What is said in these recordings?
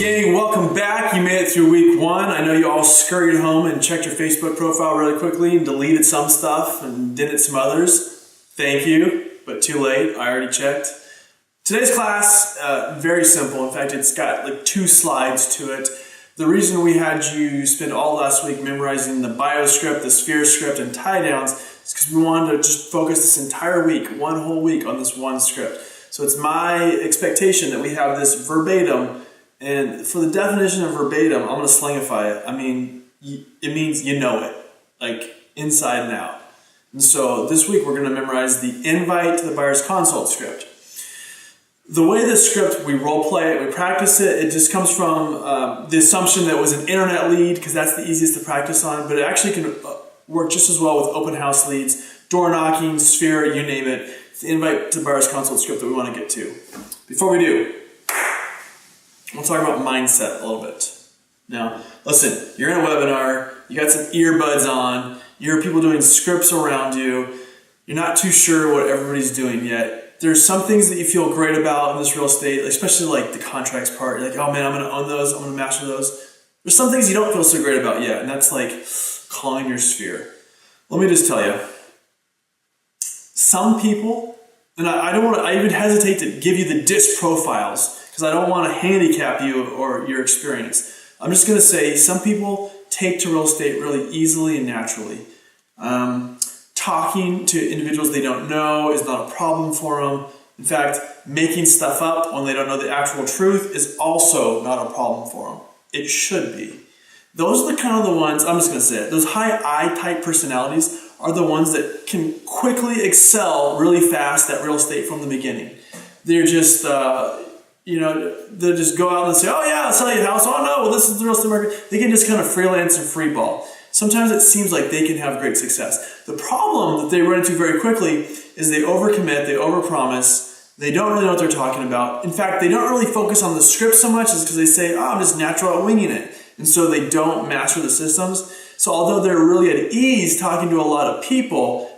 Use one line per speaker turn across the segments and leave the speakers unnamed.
gang, welcome back. You made it through week one. I know you all scurried home and checked your Facebook profile really quickly and deleted some stuff and didn't some others. Thank you, but too late. I already checked. Today's class, very simple. In fact, it's got like 2 slides to it. The reason we had you spend all last week memorizing the bio script, the sphere script, and tie downs is because we wanted to just focus this entire week, one whole week, on this one script. So it's my expectation that we have this verbatim. And for the definition of verbatim, I'm going to slingify it. I mean, it means you know it, like inside and out. And so this week we're going to memorize the invite to the buyer's consult script. The way this script, we role play it, we practice it, it just comes from the assumption that it was an internet lead, because that's the easiest to practice on, but it actually can work just as well with open house leads, door knocking, sphere, you name it. It's the invite to the buyer's consult script that we want to get to. Before we do, we'll talk about mindset a little bit. Now, listen, you're in a webinar, you got some earbuds on, you hear people doing scripts around you, you're not too sure what everybody's doing yet. There's some things that you feel great about in this real estate, especially like the contracts part. You're like, oh man, I'm going to own those, I'm going to master those. There's some things you don't feel so great about yet, and that's like calling your sphere. Let me just tell you, some people, and I even hesitate to give you the DISC profiles, because I don't want to handicap you or your experience. I'm just going to say some people take to real estate really easily and naturally. Talking to individuals they don't know is not a problem for them. In fact, making stuff up when they don't know the actual truth is also not a problem for them. It should be. Those are the ones, I'm just going to say it, those high I-type personalities are the ones that can quickly excel really fast at real estate from the beginning. They're just... they'll just go out and say, oh yeah, I'll sell you a house. Oh no, well, this is the real estate market. They can just kind of freelance and free ball. Sometimes it seems like they can have great success. The problem that they run into very quickly is they overcommit, they overpromise, they don't really know what they're talking about. In fact, they don't really focus on the script so much as because they say, oh, I'm just natural at winging it. And so they don't master the systems. So although they're really at ease talking to a lot of people,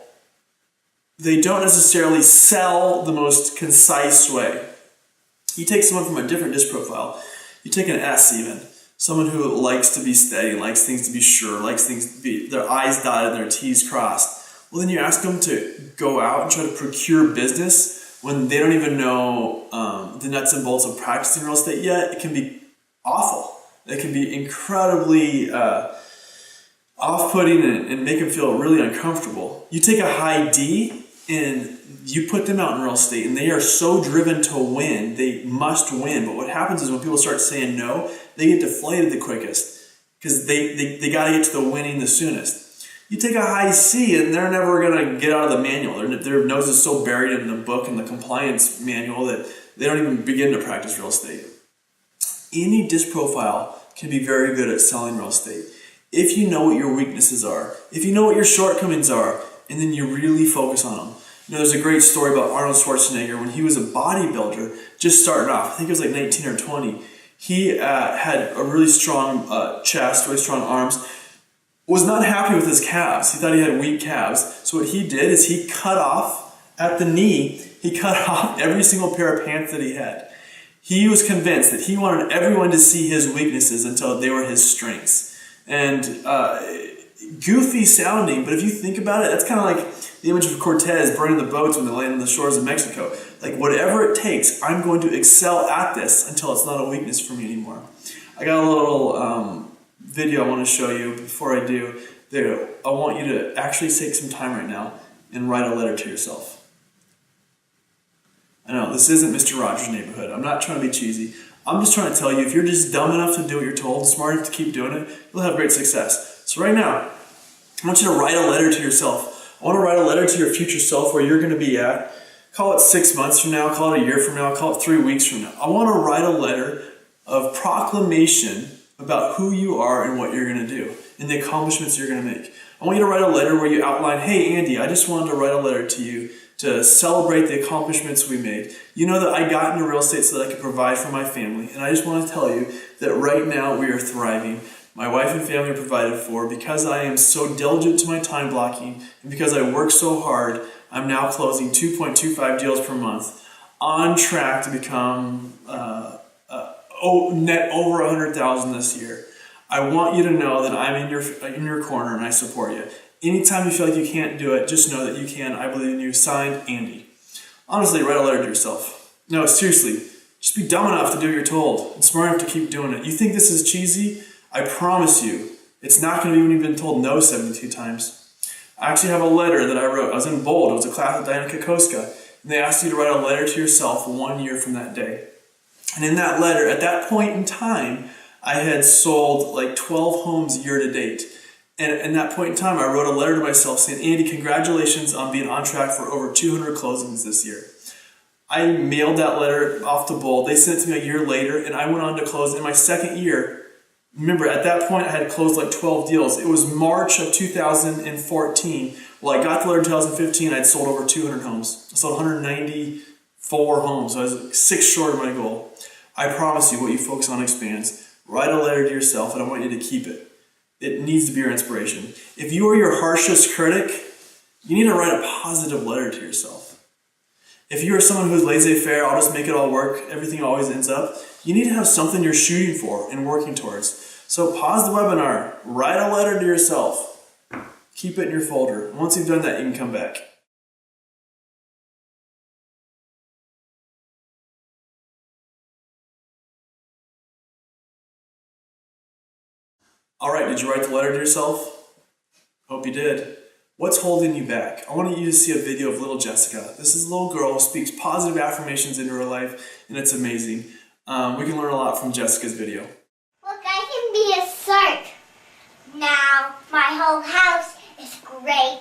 they don't necessarily sell the most concise way. You take someone from a different DISC profile, you take an S even, someone who likes to be steady, likes things to be sure, likes things to be, their I's dotted and their T's crossed. Well, then you ask them to go out and try to procure business when they don't even know the nuts and bolts of practicing real estate yet. It can be awful. It can be incredibly off-putting and make them feel really uncomfortable. You take a high D and you put them out in real estate and they are so driven to win, they must win. But what happens is when people start saying no, they get deflated the quickest because they got to get to the winning the soonest. You take a high C and they're never going to get out of the manual. Their nose is so buried in the book and the compliance manual that they don't even begin to practice real estate. Any DISC profile can be very good at selling real estate if you know what your weaknesses are, if you know what your shortcomings are, and then you really focus on them. There's a great story about Arnold Schwarzenegger when he was a bodybuilder, just starting off. I think it was like 19 or 20. He had a really strong chest, really strong arms, was not happy with his calves. He thought he had weak calves. So what he did is he cut off at the knee, he cut off every single pair of pants that he had. He was convinced that he wanted everyone to see his weaknesses until they were his strengths. And goofy sounding, but if you think about it, that's kind of like the image of Cortez burning the boats when they land on the shores of Mexico. Like, whatever it takes, I'm going to excel at this until it's not a weakness for me anymore. I got a little video I want to show you before I do. There, I want you to actually take some time right now and write a letter to yourself. I know, this isn't Mr. Rogers' Neighborhood. I'm not trying to be cheesy. I'm just trying to tell you, if you're just dumb enough to do what you're told, smart enough to keep doing it, you'll have great success. So right now, I want you to write a letter to yourself. I want to write a letter to your future self where you're going to be at. Call it 6 months from now, call it a year from now, call it 3 weeks from now. I want to write a letter of proclamation about who you are and what you're going to do and the accomplishments you're going to make. I want you to write a letter where you outline, hey, Andy, I just wanted to write a letter to you to celebrate the accomplishments we made. You know that I got into real estate so that I could provide for my family. And I just want to tell you that right now we are thriving. My wife and family are provided for. Because I am so diligent to my time blocking and because I work so hard, I'm now closing 2.25 deals per month, on track to become net over 100,000 this year. I want you to know that I'm in your corner and I support you. Anytime you feel like you can't do it, just know that you can. I believe in you. Signed, Andy. Honestly, write a letter to yourself. No, seriously, just be dumb enough to do what you're told and smart enough to keep doing it. You think this is cheesy? I promise you, it's not going to be when you've been told no 72 times. I actually have a letter that I wrote. I was in bold. It was a class with Diana Kokoska. And they asked you to write a letter to yourself 1 year from that day. And in that letter, at that point in time, I had sold like 12 homes year to date. And at that point in time, I wrote a letter to myself saying, Andy, congratulations on being on track for over 200 closings this year. I mailed that letter off to Bold. They sent it to me a year later, and I went on to close in my second year. Remember, at that point, I had closed like 12 deals. It was March of 2014. Well, I got the letter in 2015. I'd sold over 200 homes. I sold 194 homes. So I was 6 short of my goal. I promise you, what you focus on expands. Write a letter to yourself, and I want you to keep it. It needs to be your inspiration. If you are your harshest critic, you need to write a positive letter to yourself. If you are someone who's laissez-faire, I'll just make it all work, everything always ends up, you need to have something you're shooting for and working towards. So pause the webinar, write a letter to yourself, keep it in your folder. Once you've done that, you can come back. All right, did you write the letter to yourself? Hope you did. What's holding you back? I want you to see a video of little Jessica. This is a little girl who speaks positive affirmations into her life, and it's amazing. We can learn a lot from Jessica's video.
Look, I can be a shark. Now, my whole house is great.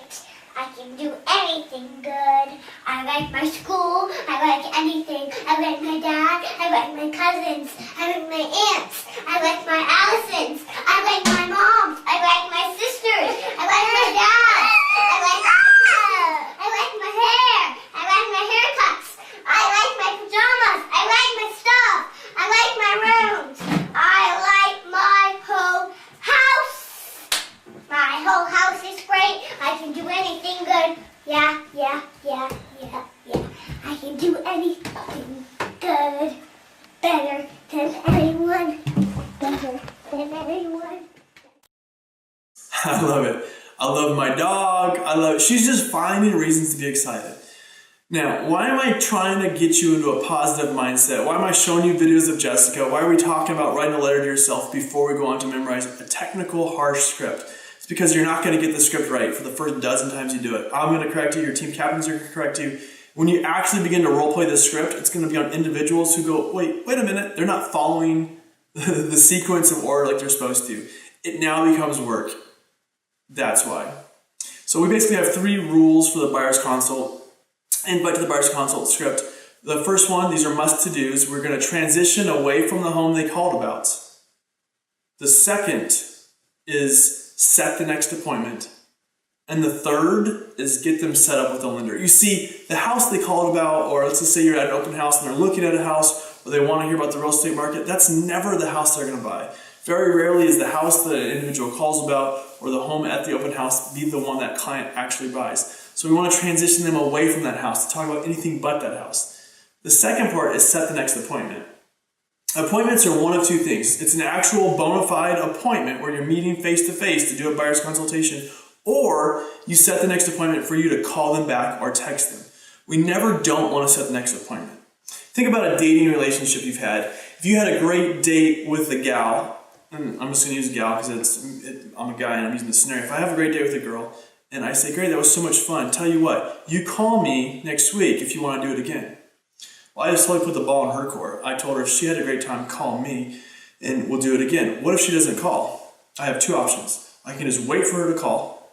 I can do anything good. I like my school. I like anything. I like my dad. I like my cousins. I like my aunts. I like my Allisons. I like my moms. I like my sisters. I like my dad. I like my hair. I like my haircuts. I like my pajamas. I like my stuff. I like my rooms. I like my whole house. My whole house is great. I can do anything good. Yeah. I can do anything good. Better than anyone. Better than anyone.
I love it. I love my dog. She's just finding reasons to be excited. Now, why am I trying to get you into a positive mindset? Why am I showing you videos of Jessica? Why are we talking about writing a letter to yourself before we go on to memorize a technical, harsh script? It's because you're not going to get the script right for the first dozen times you do it. I'm going to correct you. Your team captains are going to correct you. When you actually begin to role play the script, it's going to be on individuals who go, wait a minute. They're not following the sequence of order like they're supposed to. It now becomes work. That's why. So we basically have 3 rules for the buyer's consult. Invite to the buyer's consult script. The first one, these are must-to-dos. We're going to transition away from the home they called about. The second is set the next appointment. And the third is get them set up with a lender. You see, the house they called about, or let's just say you're at an open house and they're looking at a house or they want to hear about the real estate market, that's never the house they're going to buy. Very rarely is the house that an individual calls about or the home at the open house be the one that client actually buys. So we want to transition them away from that house to talk about anything but that house. The second part is set the next appointment. Appointments are one of 2 things. It's an actual bona fide appointment where you're meeting face-to-face to do a buyer's consultation, or you set the next appointment for you to call them back or text them. We never don't want to set the next appointment. Think about a dating relationship you've had. If you had a great date with a gal, and I'm just going to use gal because I'm a guy and I'm using the scenario. If I have a great date with a girl and I say, great, that was so much fun, tell you what, you call me next week if you want to do it again. Well, I just totally put the ball in her court. I told her if she had a great time, call me and we'll do it again. What if she doesn't call? I have 2 options. I can just wait for her to call,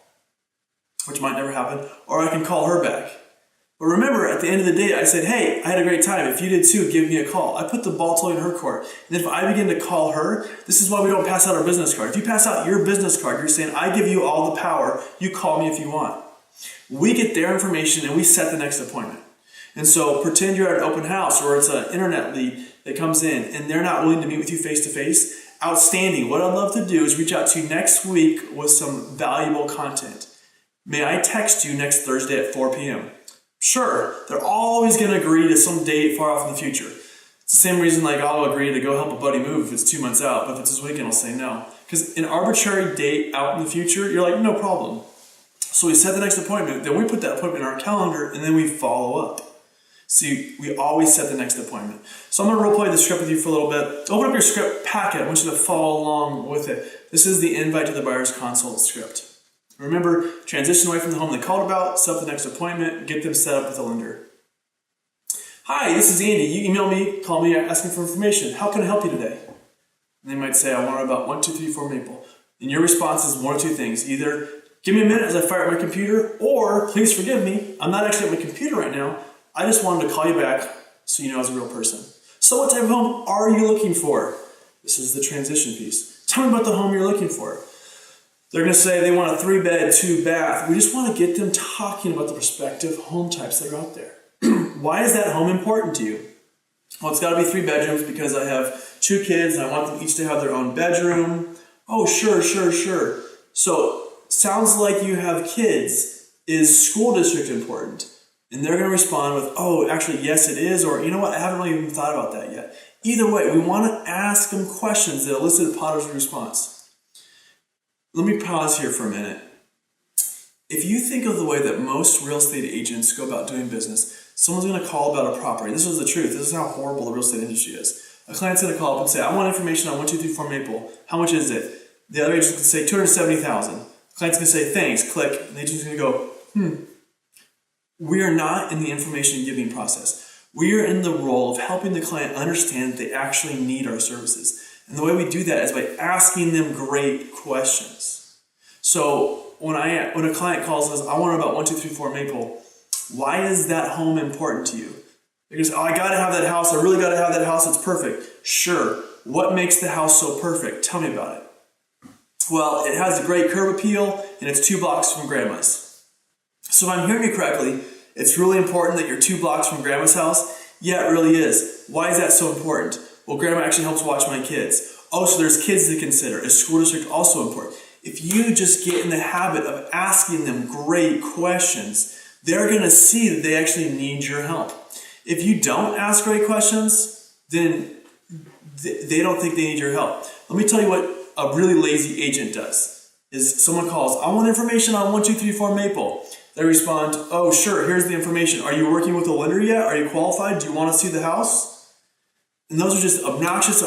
which might never happen, or I can call her back. But remember, at the end of the day, I said, hey, I had a great time. If you did too, give me a call. I put the ball totally in her court. And if I begin to call her, this is why we don't pass out our business card. If you pass out your business card, you're saying, I give you all the power. You call me if you want. We get their information and we set the next appointment. And so pretend you're at an open house or it's an internet lead that comes in and they're not willing to meet with you face to face. Outstanding. What I'd love to do is reach out to you next week with some valuable content. May I text you next Thursday at 4 p.m.? Sure, they're always going to agree to some date far off in the future. It's the same reason like I'll agree to go help a buddy move if it's 2 months out, but if it's this weekend, I'll say no. Because an arbitrary date out in the future, you're like, no problem. So we set the next appointment, then we put that appointment in our calendar, and then we follow up. See, we always set the next appointment. So I'm going to role play the script with you for a little bit. Open up your script packet. I want you to follow along with it. This is the invite to the buyer's consult script. Remember, transition away from the home they called about, set up the next appointment, get them set up with a lender. Hi, this is Andy. You email me, call me, asking for information. How can I help you today? And they might say, I want to know about 1234 Maple. And your response is one of two things. Either give me a minute as I fire up my computer, or please forgive me, I'm not actually at my computer right now. I just wanted to call you back so you know I was a real person. So what type of home are you looking for? This is the transition piece. Tell me about the home you're looking for. They're going to say they want a 3-bed, 2-bath. We just want to get them talking about the prospective home types that are out there. Why is that home important to you? Well, it's got to be 3 bedrooms because I have 2 kids and I want them each to have their own bedroom. Oh, sure. So, sounds like you have kids. Is school district important? And they're going to respond with, oh, actually, yes, it is. Or, you know what, I haven't really even thought about that yet. Either way, we want to ask them questions that elicit a positive response. Let me pause here for a minute. If you think of the way that most real estate agents go about doing business, someone's going to call about a property. This is the truth. This is how horrible the real estate industry is. A client's going to call up and say, I want information on 1234 Maple. How much is it? The other agent's going to say $270,000. The client's going to say, thanks, click. And the agent's going to go, We are not in the information giving process. We are in the role of helping the client understand that they actually need our services. And the way we do that is by asking them great questions. So when a client calls us, I want to know about 1234 Maple. Why is that home important to you? They're going to say, oh, I got to have that house. I really got to have that house. It's perfect. Sure. What makes the house so perfect? Tell me about it. Well, it has a great curb appeal and it's 2 blocks from grandma's. So if I'm hearing you correctly, it's really important that you're 2 blocks from grandma's house. Yeah, it really is. Why is that so important? Well, grandma actually helps watch my kids. Oh, so there's kids to consider. Is school district also important? If you just get in the habit of asking them great questions, they're going to see that they actually need your help. If you don't ask great questions, then they don't think they need your help. Let me tell you what a really lazy agent does. Is someone calls, I want information on 1234 Maple. They respond, oh, sure, here's the information. Are you working with a lender yet? Are you qualified? Do you want to see the house? And those are just obnoxious.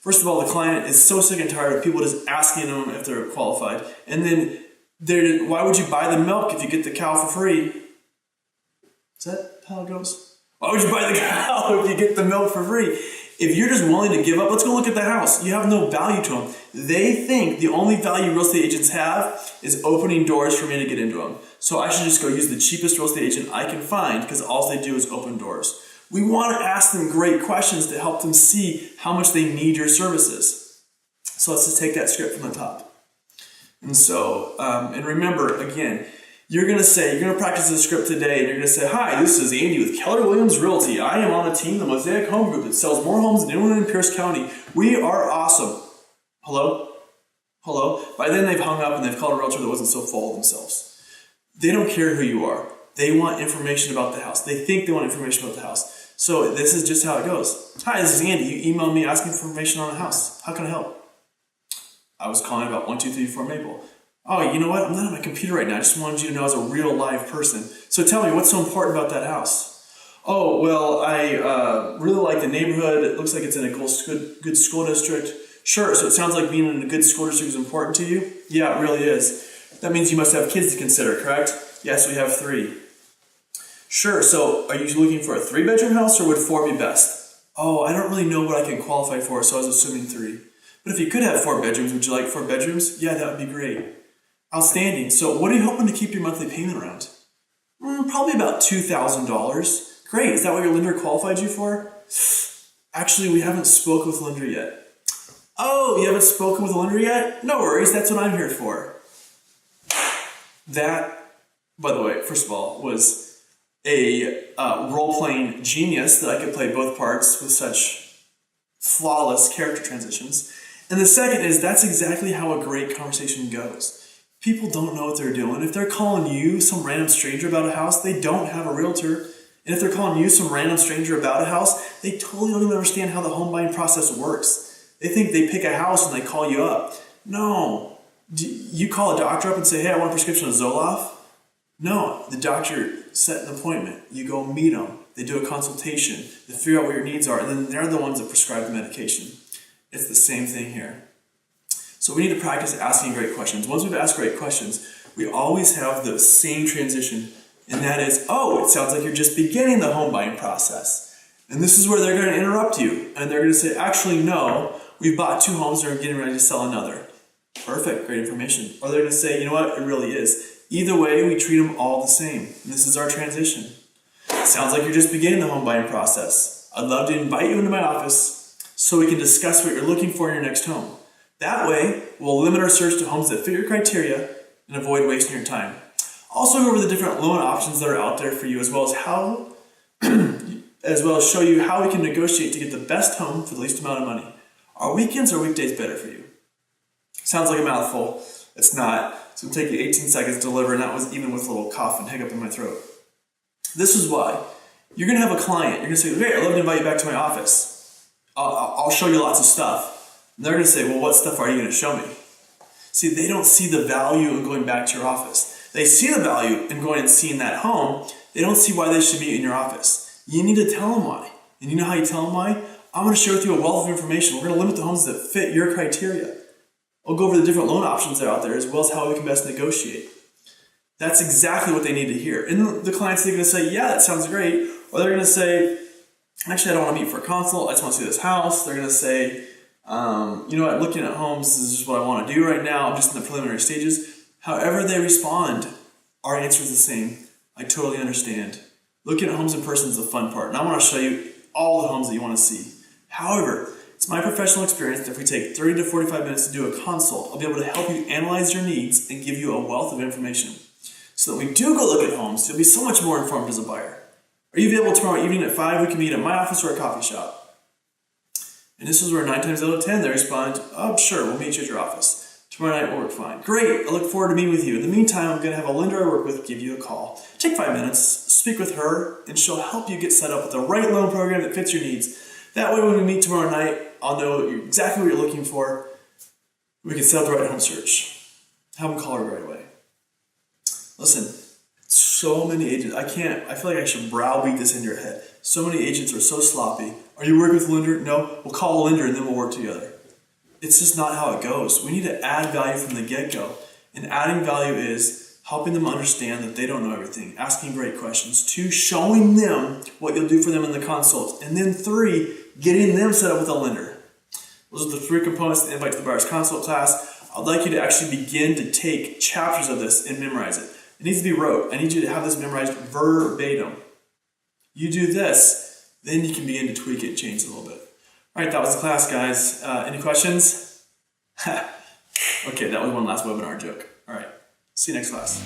First of all, the client is so sick and tired of people just asking them if they're qualified. And then, why would you buy the milk if you get the cow for free? Is that how it goes? Why would you buy the cow if you get the milk for free? If you're just willing to give up, let's go look at the house. You have no value to them. They think the only value real estate agents have is opening doors for me to get into them. So I should just go use the cheapest real estate agent I can find because all they do is open doors. We want to ask them great questions to help them see how much they need your services. So let's just take that script from the top. And so, and remember, again, you're going to practice the script today, and you're going to say, hi, this is Andy with Keller Williams Realty. I am on a team, the Mosaic Home Group, that sells more homes than anyone in Pierce County. We are awesome. Hello? By then they've hung up and they've called a realtor that wasn't so full of themselves. They don't care who you are. They want information about the house. They think they want information about the house. So this is just how it goes. Hi, this is Andy. You emailed me asking for information on a house. How can I help? I was calling about 1234 Maple. Oh, you know what? I'm not on my computer right now. I just wanted you to know I was a real live person. So tell me, what's so important about that house? Oh, well, I really like the neighborhood. It looks like it's in a good school district. Sure, so it sounds like being in a good school district is important to you? Yeah, it really is. That means you must have kids to consider, correct? Yes, we have 3. Sure, so are you looking for a 3-bedroom house or would 4 be best? Oh, I don't really know what I can qualify for, so I was assuming 3. But if you could have 4 bedrooms, would you like 4 bedrooms? Yeah, that would be great. Outstanding. So what are you hoping to keep your monthly payment around? Probably about $2,000. Great. Is that what your lender qualified you for? Actually, we haven't spoken with the lender yet. Oh, you haven't spoken with the lender yet? No worries. That's what I'm here for. That, by the way, first of all, was a role-playing genius that I could play both parts with such flawless character transitions. And the second is that's exactly how a great conversation goes. People don't know what they're doing. If they're calling you, some random stranger, about a house, they don't have a realtor. And if they're calling you some random stranger about a house, they totally don't even understand how the home buying process works. They think they pick a house and they call you up. No. You call a doctor up and say, hey, I want a prescription of Zoloft? No. The doctor set an appointment. You go meet them. They do a consultation. They figure out what your needs are, and then they're the ones that prescribe the medication. It's the same thing here. So we need to practice asking great questions. Once we've asked great questions, we always have the same transition, and that is, oh, it sounds like you're just beginning the home buying process. And this is where they're going to interrupt you, and they're going to say, actually, no, we've bought 2 homes and we're getting ready to sell another. Perfect, great information. Or they're going to say, you know what, it really is. Either way, we treat them all the same. And this is our transition. Sounds like you're just beginning the home buying process. I'd love to invite you into my office so we can discuss what you're looking for in your next home. That way, we'll limit our search to homes that fit your criteria and avoid wasting your time. Also go over the different loan options that are out there for you, as well as show you how we can negotiate to get the best home for the least amount of money. Are weekends or weekdays better for you? Sounds like a mouthful. It's not. It's going to take you 18 seconds to deliver, and that was even with a little cough and hiccup in my throat. This is why. You're going to have a client. You're going to say, great, I'd love to invite you back to my office. I'll show you lots of stuff. And they're going to say, well, what stuff are you going to show me? See, they don't see the value in going back to your office. They see the value in going and seeing that home. They don't see why they should be in your office. You need to tell them why. And you know how you tell them why? I'm going to share with you a wealth of information. We're going to limit the homes that fit your criteria. I'll go over the different loan options that are out there, as well as how we can best negotiate. That's exactly what they need to hear. And the clients are going to say, yeah, that sounds great. Or they're going to say, actually, I don't want to meet for a consult. I just want to see this house. They're going to say, you know what, looking at homes is just what I want to do right now. I'm just in the preliminary stages. However they respond, our answer is the same. I totally understand. Looking at homes in person is the fun part. And I want to show you all the homes that you want to see. However, it's my professional experience that if we take 30 to 45 minutes to do a consult, I'll be able to help you analyze your needs and give you a wealth of information. So that when we do go look at homes, you'll be so much more informed as a buyer. Are you available tomorrow evening at 5? We can meet at my office or a coffee shop. And this is where 9 times out of 10 they respond, oh, sure, we'll meet you at your office. Tomorrow night will work fine. Great, I look forward to meeting with you. In the meantime, I'm going to have a lender I work with give you a call. Take 5 minutes, speak with her, and she'll help you get set up with the right loan program that fits your needs. That way when we meet tomorrow night, I'll know exactly what you're looking for. We can set up the right home search. Have them call her right away. Listen, so many agents, I feel like I should browbeat this into your head. So many agents are so sloppy. Are you working with a lender? No, we'll call a lender and then we'll work together. It's just not how it goes. We need to add value from the get-go. And adding value is helping them understand that they don't know everything, asking great questions. 2, showing them what you'll do for them in the consult. And then 3, getting them set up with a lender. Those are the 3 components that invite to the buyer's consult class. I'd like you to actually begin to take chapters of this and memorize it. It needs to be rote. I need you to have this memorized verbatim. You do this, then you can begin to tweak it and change it a little bit. All right, that was the class, guys. Any questions? Okay, that was one last webinar joke. All right, see you next class.